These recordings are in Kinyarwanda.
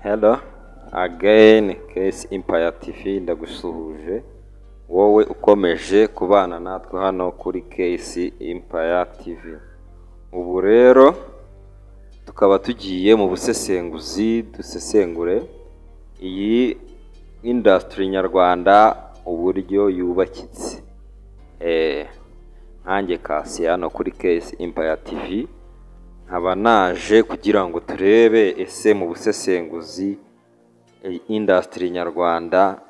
Hello again Case Empire TV ndagusuhuje wowe ukomeje kubana natwe hano kuri Case Empire TV. Ubu rero tukaba tugiye mu busesenguzi dusesengure iyi industry nyarwanda uburyo yubakitse. Nkanjye Kasi hano kuri Case Empire TV nkaba naje kugira ngo turebe ese mu busesenguzi industry nyarwanda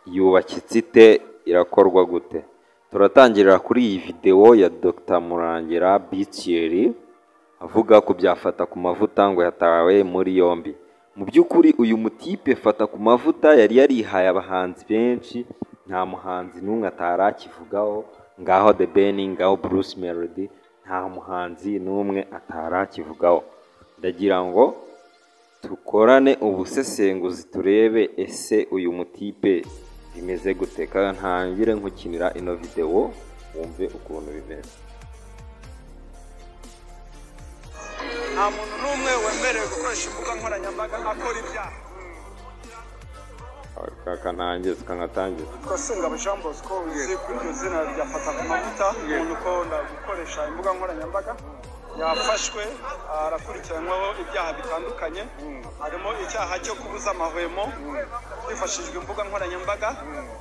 yubakitse ite, irakorwa gute. Turatangirira kuri iyi video ya Dr. Murangira Bitieri avuga ku byafata ku mavuta ngo yatawe muri yombi. Mu byukuri uyu mutipe fata ku mavuta yari yarihaye abahanzi benshi, nta muhanzi n'umwe atarakivugaho, ngaho The Ben, ngaho Bruce Melody, nta muhanzi n'umwe atarakivugaho. Ndagira ngo tukorane ubusesenguzi turebe ese uyu mutipe bimeze gute. Kandi ntangire nkukinira ino video wumve ukuntu bimeze. Nta muntu n'umwe wemerewe gukoresha imbuga nkoranyambaga akora ibyaha. Kangatangiza Twasenga Jean Bosco uzi kuri iryo zina ryafata ku mavuta, umuntu ukunda gukoresha imbuga nkoranyambaga yafashwe arakurikiranwaho ibyaha bitandukanye, harimo icyaha cyo kubuza amahwemo hifashishijwe imbuga nkoranyambaga,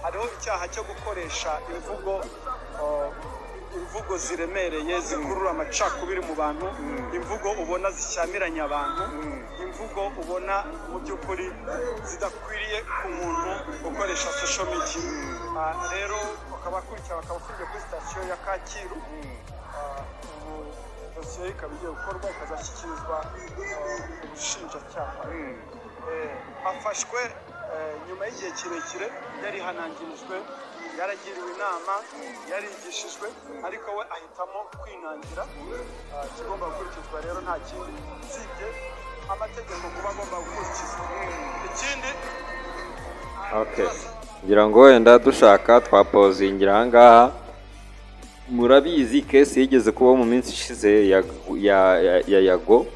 hariho icyaha cyo gukoresha imvugo ziremereye zikurura amacakubiri mu bantu, imvugo ubona zishyamiranya abantu, imvugo ubona mu by'ukuri zidakwiriye ku muntu ukoresha social media. Rero bakaba afungiye kuri sitasiyo ya Kacyiru. Dosiye ikaba igiye gukorwa ikazashyikirizwa ubushinjacyaha. Afashwe nyuma y'igihe kirekire, yari hanangirijwe, yaragiriwe inama, yarigishijwe, ariko we ahitamo kwinangira. Kigomba gukurikizwa rero nta kindi usibye amategeko kuba agomba gukurikizwa. Ikindi ngira ngo wenda dushaka twapozingira aha ngaha. Murabizi Case yigeze kuba mu minsi ishize ya Yago,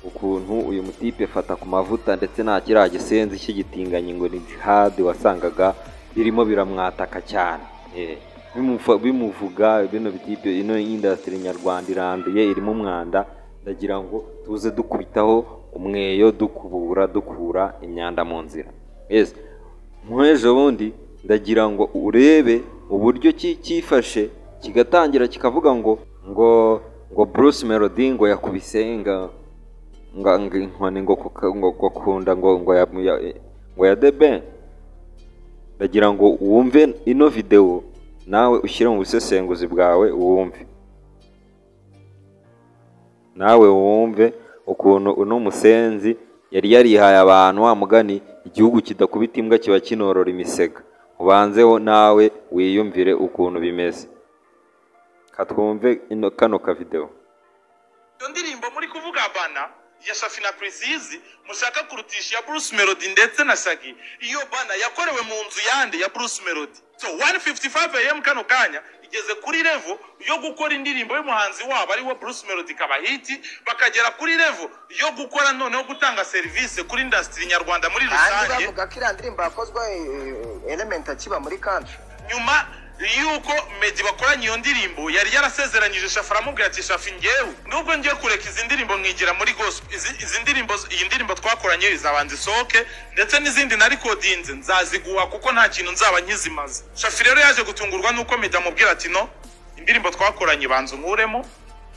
ukuntu uyu mutipe fata ku mavuta ndetse nta kiriya gisenzi cy'igitinganye ngo ni jihad wasangaga birimo biramwataka cyane. Bimuvuga bino bitipe, ino industry nyarwanda iranduye, irimo umwanda. Ndagira ngo tuze dukubitaho umweyo, dukura imyanda mu nzira. Mwejo bundi ndagira ngo urebe uburyo cyifashe kigatangira kikavuga ngo Bruce Melody ngo yakubise inkoni ngo kunda ngo ya The Ben. Ndagira ngo wumve ino video nawe ushyire mu busesenguzi bwawe wumve ukuntu uno musenzi yari yarihaye abantu wa mugani igihugu kidakubita imbwa kiba kinorora imisega. Ubanzeho nawe wiyumvire ukuntu bimeze. Katwumve kano ka video. Iyo ndirimbo muri kuvuga bana ya Safi na Precize mushaka kurutisha ya Bruce Melody ndetse na Shaggy, iyo bana yakorewe mu nzu yande ya Bruce Melody. So 1:55 AM kano kanya igeze kuri level yo gukora indirimbo y'umuhanzi wabo ari wo Bruce Melody kaba hiti, bakagera kuri level yo gukora noneho gutanga service kuri industry nyarwanda muri rusange. Bavuga ko iriya ndirimbo yakozwe Element akiba muri country. Nyuma yuko Meddy bakoranye iyo ndirimbo yari yarasezeranyije Shafi, aramubwira ati Shafi, ngewe nubwo ngiye kureka izi ndirimbo nkigira muri gospel, iyi ndirimbo twakoranye izabanza isohoke ndetse n'izindi na recordinze nzaziguha kuko nta kintu nzaba nkizimaze. Shafi rero yaje gutungurwa nuko Meddy amubwira ati no, indirimbo twakoranye banza nkuremo,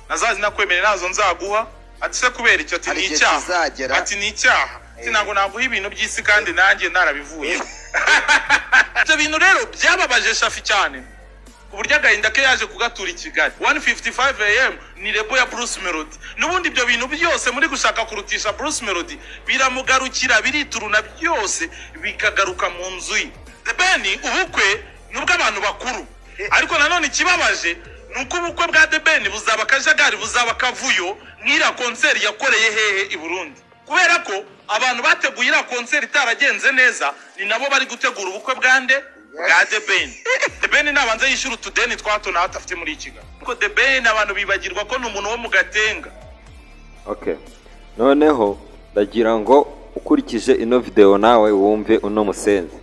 nazazi nakwemerera nazo nzaguha. Ati se kubera icyo? Ati ni icyaha. Ati ni icyaha. Ati ntabwo naguha ibintu by'isi kandi nanjye narabivuye. Ibyo bintu rero byababaje Shafi cyane ku buryo agahinda ke yaje kugatura i Kigali. 1:55 AM ni lebo ya Bruce Melody. N'ubundi ibyo bintu byose muri gushaka kurutisha Bruce Melody biramugarukira, birituruna byose bikagaruka mu nzu ye. The Ben ubukwe nubwo abantu bakuru, ariko nanone ikibabaje nuko ubukwe bwa The Ben buzaba kajagari, buzaba kavuyo nk'ira concert yakoreye hehe i Burundi. Kubera ko abantu bateguye ira concert itaragenze neza, ni nabo bari gutegura ubukwe bwande bwa The Ben. The Ben nabanze yishura tudeni twato na hatafite muri Kigali. Ko The Ben abantu bibagirwa ko n'umuntu wo mu Gatenga. Noneho ndagira ngo ukurikije ino video nawe wumve uno musenzi,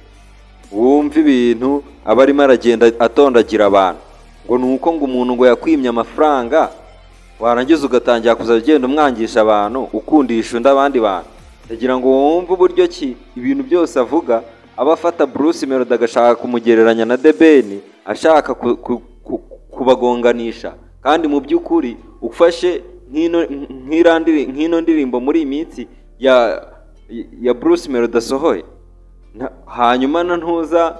wumve ibintu aba arimo aragenda atondagira abantu ngo nuko ngo umuntu ngo yakwimye amafaranga warangiza ugatangira kuzagenda umwangisha abantu ukundisha undi abandi bantu. Ndagira ngo wumve uburyo ki ibintu byose avuga aba afata Bruce Melody agashaka kumugereranya na The Ben, ashaka kubagonganisha, kandi mu by'ukuri ufashe nk'ino ndirimbo muri iminsi ya Bruce Melody asohoye, hanyuma ntuza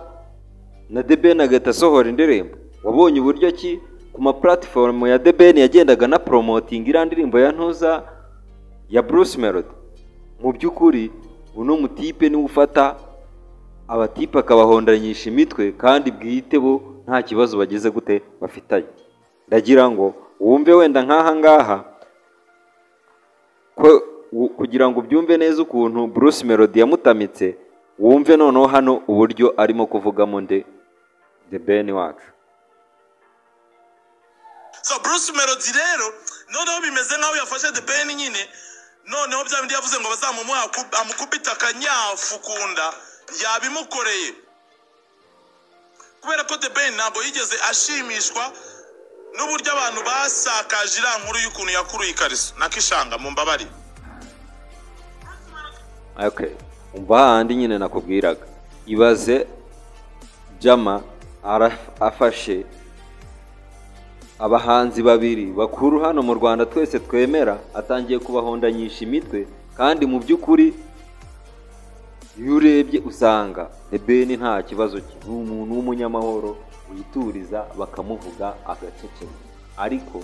na The Ben agahita asohora indirimbo. Wabonye uburyo ki ku ma platform ya The Ben yagendaga na promoting iriya ndirimbo ya ntuza ya Bruce Melody. Mu by'ukuri uno mutipe niwe ufata abatipe akabahondanyisha imitwe kandi bwite bo nta kibazo bagize gute bafitanye. Ndagira ngo wumve wenda nk'aha ngaha kugira ngo ubyumve neza ukuntu Bruce Melody yamutamitse, wumve noneho hano uburyo arimo kuvugamo The Ben wacu. So Bruce Melody rero noneho bimeze nkaho yafashe The Ben nyine, noneho bya bindi yavuze ngo bazamumuha amukubita akanyafu kunda yabimukoreye, kubera ko The Ben ntabwo yigeze ashimishwa n'uburyo abantu basakaje iriya nkuru y'ukuntu yakuruye ikariso nakishanga mu mbabari. Okay, umva handi nyine nakubwiraga, ibaze Jama afashe abahanzi babiri bakuru hano mu Rwanda twese twemera, atangiye kubahondanyisha imitwe, kandi mu by'ukuri iyo urebye usanga The Ben nta kibazo cye, ni umuntu w'umunyamahoro wituriza bakamuvuga agaceceka. Ariko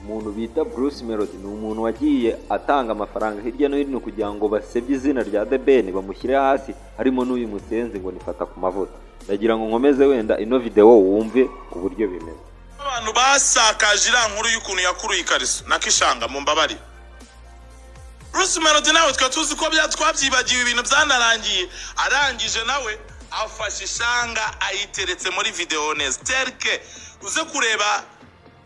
umuntu bita Bruce Melody ni umuntu wagiye atanga amafaranga hirya no hino kugira ngo basebye izina rya The Ben bamushyire hasi, harimo n'uyu musenzi ngo nifata ku mavuta. Ndagira ngo nkomeze wenda ino video wumve uburyo bimeze. Abantu basakaje iriya nkuru y'ukuntu yakuruye ikariso nakishanga mu mbabari. Bruce Melody nawe twatuzi ko twabyibagiwe ibintu byanarangiye, arangije nawe afashe ishanga ayiteretse muri video neza. Terke uze kureba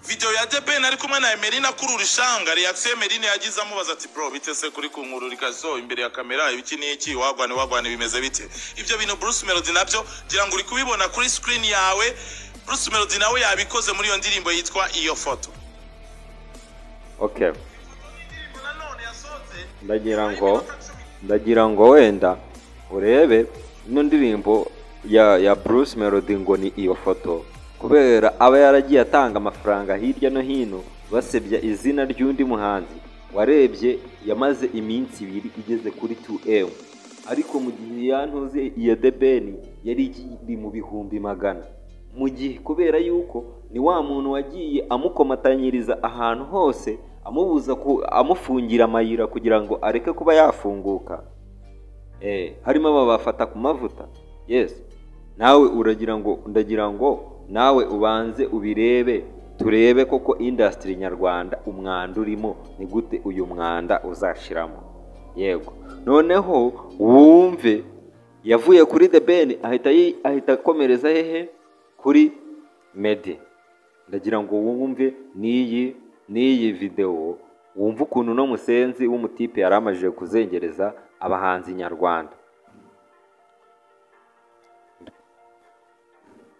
video ya The Ben ari kumwe na Emeline kurura ishanga, reaction Emeline yagize amubaza ati bro bitese kuri kunkurura ikazo imbere ya kamera ibiki n'iki wagwane bimeze bite. Ibyo bintu Bruce Melody nabyo gira ngo uri kubibona kuri screen yawe. Bruce Melody nawe yabikoze muri iyo ndirimbo yitwa iyo foto. Okay, ndagira ngo wenda urebe ino ndirimbo ya Bruce Melody ngo ni iyo foto, kubera aba yaragiye atanga amafaranga hirya no hino basebya izina ry'undi muhanzi. Warebye yamaze iminsi 2 igeze kuri 2M, ariko mu gihe yantuze iya The Ben yari iri mu bihumbi magana. Mu gihe kubera yuko ni wa muntu wagiye amukomatanyiriza ahantu hose, amubuza amufungira amayira kugira ngo areke kuba yafunguka, harimo abafata ku mavuta. Yes, nawe ndagira ngo nawe ubanze ubirebe, turebe koko industry nyarwanda umwanda urimo ni gute uyu mwanda uzashiramo. Yego, noneho wumve yavuye kuri The Ben ahita komereza hehe kuri Meddy. Ndagira ngo wumve n'iyi video, wumve ukuntu no musenzi w'umutipe yaramajije kuzengereza abahanzi nyarwanda.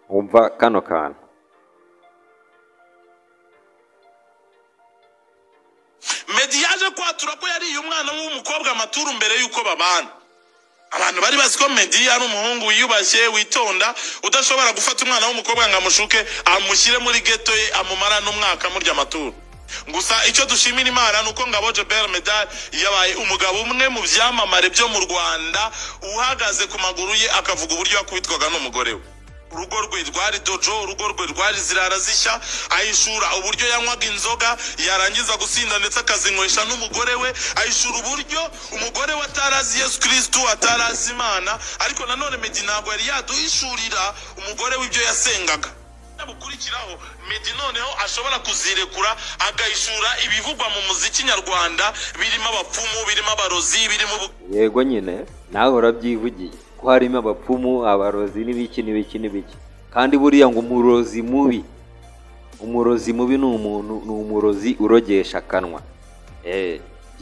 Wumva kano kantu. Meddy yaje kwatura ko yari umwana w'umukobwa amaturu mbere yuko babana. Abantu bari bazi ko Meddy ari umuhungu wiyubashye witonda udashobora gufata umwana w'umukobwa ngo amushuke amushyire muri ghetto ye amumara n'umwaka murya amaturu. Gusa icyo dushimira Imana nuko Ngabo Jobert Medal yabaye umugabo umwe mu byamamare byo mu Rwanda uhagaze ku maguru ye akavuga uburyo yakubitwaga n'umugore we. Urugo rwe rwari dojo, urugo rwe rwari zirara zishya, ayishura uburyo yanywaga inzoga yarangiza gusinda ndetse akazinywesha n'umugore we, ayishura uburyo umugore we atarazi Yesu Kristo, atarazi Imana, ariko nanone Meddy ntabwo yari yaduhishurira umugore w'ibyo yasengaga. Bukurikiraho Meddy noneho ashobora kuzirekura agahishura ibivugwa mu muziki nyarwanda birimo abapfumu, birimo abarozi, birimo yego nyine nawe urabyivugiye ko harimo abapfumu, abarozi n'ibiki. Kandi buriya ngo umurozi mubi ni umuntu, ni umurozi urogesha akanwa.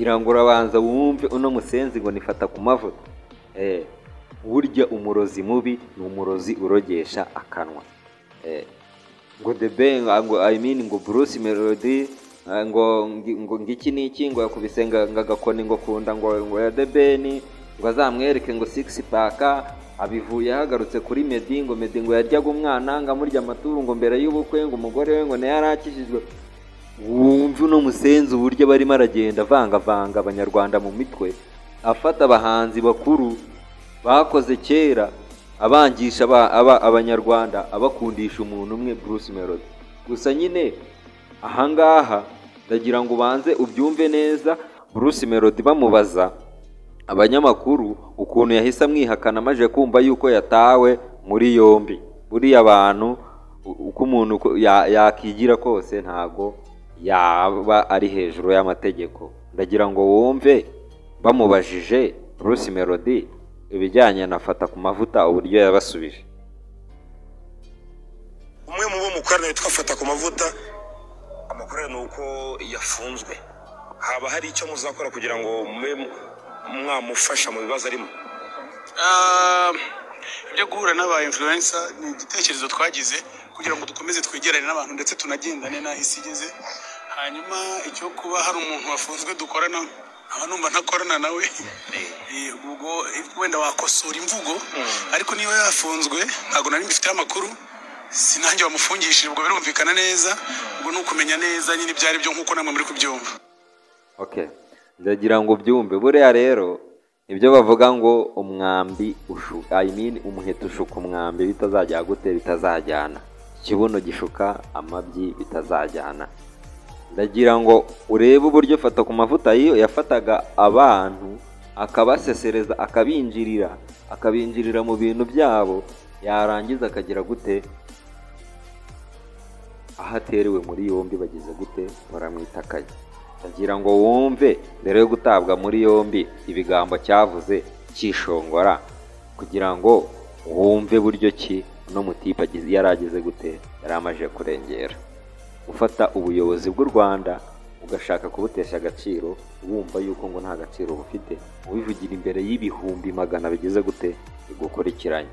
kugira ngo urabanza wumve uno musenzi ngo nifata ku mavuta. Burya umurozi mubi ni umurozi urogesha akanwa. Ngo The Ben ngo Bruce Melody ngo ngiki niki ngo yakubise ngagakoni ngo kunda ngo ya The Ben ngo azamwereke ngo six pack, abivuye hagarutse kuri Meddy ngo yaryaga umwana ngamurya amaturu ngo mbere y'ubukwe ngo umugore we ngo naye yarakishijwe. Wumva uno musenzi uburyo barimo aragenda vanga abanyarwanda mu mitwe, afata abahanzi bakuru bakoze kera abangisha abanyarwanda abakundisha umuntu umwe Bruce Melody. Gusa nyine ahangaha ndagira ngo ubanze ubyumve neza. Bruce Melody bamubaza abanyamakuru ukuntu yahise amwihakana amaje kumva yuko yatawe muri yombi. Buriya abantu uko umuntu yakigira kose ntago yaba ari hejuru y'amategeko. Ndagira ngo wumve bamubajije Bruce Melody ibijyanye nafata ku mavuta uburyo yabasubije. Umwe mu bo mukorana witwa Fata ku mavuta, amakuru ni uko yafunzwe. Haba hari icyo muzakora kugira ngo mwamufasha mu bibazo arimo? Ibyo guhura n'aba influencer ni igitekerezo twagize kugira ngo dukomeze twegerane n'abantu ndetse tunagendane n'aho isi igeze. Hanyuma icyo kuba hari umuntu wafunzwe dukorana numva ntakorana nawe, ubwo wenda wakosora imvugo, ariko niyo yafunzwe ntabwo nari mbifite amakuru, sinanjye bamufungishije, ubwo birumvikana neza, ubwo nukumenya neza nyine byari byo nkuko namwe muri kubyumva. Okay, ndagira ngo byumve. Buriya rero ibyo bavuga ngo umwambi umuheto ushuka umwambi bitazajya gute bitazajyana, ikibuno gishuka amabyi bitazajyana. Ndagira ngo urebe uburyo Fata ku mavuta yafataga abantu akabasesereza akabinjirira mu bintu byabo, yarangiza akagira gute ahaterewe muri yombi bagize gute baramwitakaye. Ndagira ngo wumve mbere yo gutabwa muri yombi ibigambo cyavuze cyishongora, kugira ngo wumve buryo ki no mutipa yaragize gute yaramaje kurengera. Ufata ubuyobozi bw'u Rwanda ugashaka kubutesha agaciro, wumva yuko ngo nta gaciro bufite, ubivugira imbere y'ibihumbi magana bigize gute bigukurikiranye.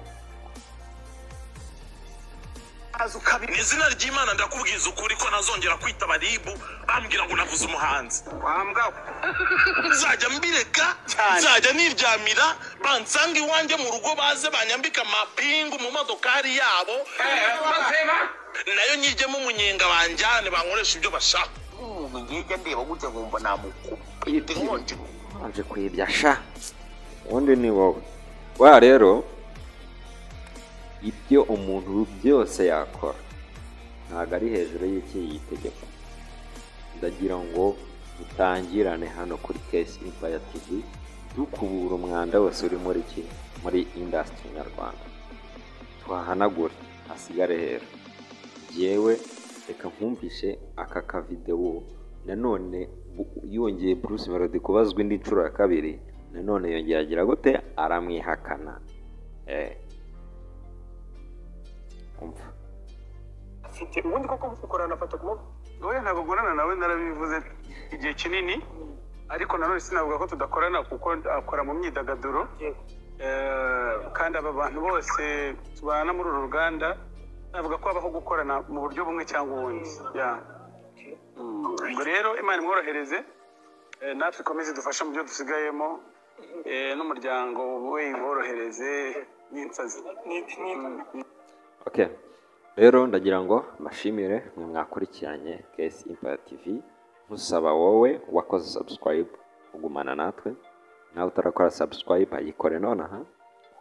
Izina ry'Imana ndakubwiza ukuri ko nazongera kwita baribu bambwira ngo navuze umuhanzi. Nzajya mbireka, nzajya niryamira, bansanga iwanjye mu rugo baze banyambika amapingu mu modokari yabo, nayo nyijyemo umunyenga banjyane bankoresha ibyo bashaka. Ngijya ndeba gutya nkumva namukupa anje kwibya sha undi ni wowe. Wa rero ibyo umuntu byose yakora ntago ari hejuru y'iki tegeko. Ndagira ngo dutangirane hano kuri Case Empire TV dukubura umwanda wose uri muri industry nyarwanda, twahanagura hasigare hera. Yewe reka nkumvishe aka video nanone yongeye Bruce Melody kubazwa indi nshuro ya kabiri, nanone yongeye agira gute aramwihakana. Umva Afite ubundi koko mukorana Fata ku mavuta? Oya, ntabwo ngorana nawe, narabivuze igihe kinini, ariko nanone sinavuga ko tudakorana kuko akora mu myidagaduro. Kandi aba bantu bose tubana muri uru ruganda navuga ko abaho gukorana mu buryo bumwe cyangwa ubundi. Ubwo rero Imana imworohereze, natwe ikomeze dufasha mu byo dusigayemo, n'umuryango we iborohereze n'insazi. Okay, rero ndagira ngo mbashimire mwe mwakurikiranye Case Empire TV. Nkusaba wowe wakoze subscribe ugumana natwe, nawe utarakora subscribe ayikore nonaha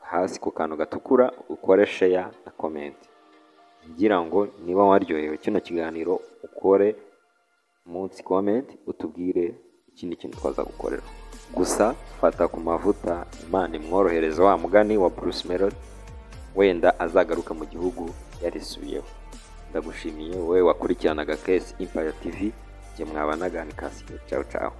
hasi ku kantu gatukura, ukore share na comment, ngira ngo niba waryohewe kino kiganiro ukore munsi comment utubwire ikindi kintu twaza gukorera. Gusa Fata ku mavuta Imana imworohereze wa mugani wa Bruce Melody, wenda azagaruka mu gihugu yarisubiyeho. Ndagushimiye wowe wakurikiranaga Case Empire TV, jye mwabanaga ni Kassim. Ciao ciao.